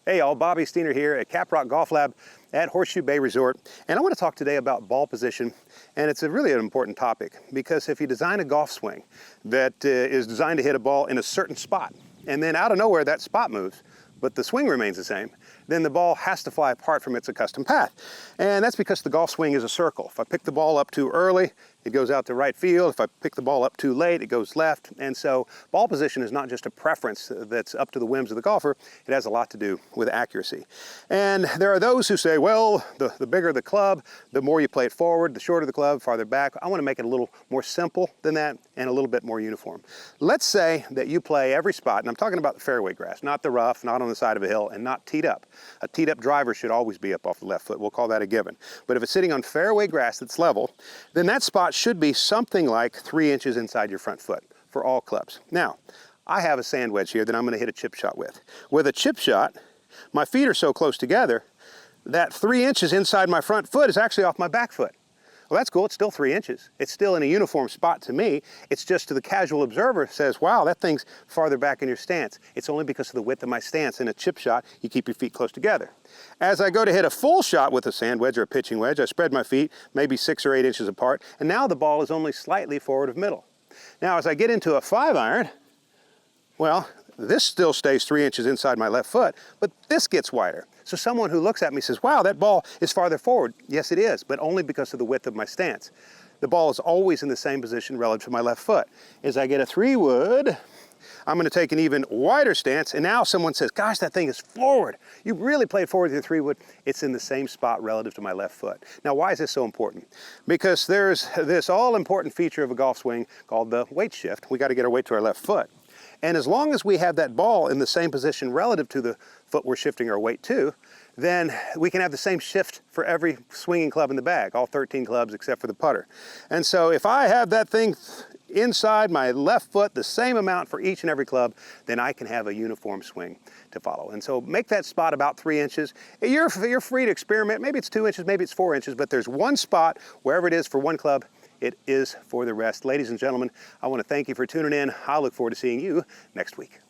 Hey y'all, Bobby Steiner here at Caprock Golf Lab at Horseshoe Bay Resort. And I want to talk today about ball position. And it's really an important topic because if you design a golf swing that is designed to hit a ball in a certain spot, and then out of nowhere that spot moves, but the swing remains the same, then the ball has to fly apart from its accustomed path. And that's because the golf swing is a circle. If I pick the ball up too early, it goes out to right field. If I pick the ball up too late, it goes left. And so ball position is not just a preference that's up to the whims of the golfer. It has a lot to do with accuracy. And there are those who say, well, the bigger the club, the more you play it forward, the shorter the club, farther back. I want to make it a little more simple than that and a little bit more uniform. Let's say that you play every spot, and I'm talking about the fairway grass, not the rough, not on the side of a hill, and not teed up. A teed up driver should always be up off the left foot. We'll call that a given. But if it's sitting on fairway grass that's level, then that spot should be something like 3 inches inside your front foot for all clubs. Now, I have a sand wedge here that I'm going to hit a chip shot with. With a chip shot, my feet are so close together that 3 inches inside my front foot is actually off my back foot. Well, that's cool. It's still 3 inches. It's still in a uniform spot to me. It's just to the casual observer says, wow, that thing's farther back in your stance. It's only because of the width of my stance. In a chip shot, you keep your feet close together. As I go to hit a full shot with a sand wedge or a pitching wedge, I spread my feet maybe 6 or 8 inches apart, and now the ball is only slightly forward of middle. Now, as I get into a 5-iron, well, this still stays 3 inches inside my left foot, but this gets wider. So someone who looks at me says, wow, that ball is farther forward. Yes, it is, but only because of the width of my stance. The ball is always in the same position relative to my left foot. As I get a 3-wood, I'm going to take an even wider stance, and now someone says, gosh, that thing is forward. You really played forward with your 3-wood. It's in the same spot relative to my left foot. Now, why is this so important? Because there's this all-important feature of a golf swing called the weight shift. We got to get our weight to our left foot. And as long as we have that ball in the same position relative to the foot we're shifting our weight to, then we can have the same shift for every swinging club in the bag, all 13 clubs except for the putter. And so if I have that thing inside my left foot, the same amount for each and every club, then I can have a uniform swing to follow. And so make that spot about 3 inches. You're free to experiment. Maybe it's 2 inches, maybe it's 4 inches, but there's one spot, wherever it is for one club, it is for the rest. Ladies and gentlemen, I want to thank you for tuning in. I look forward to seeing you next week.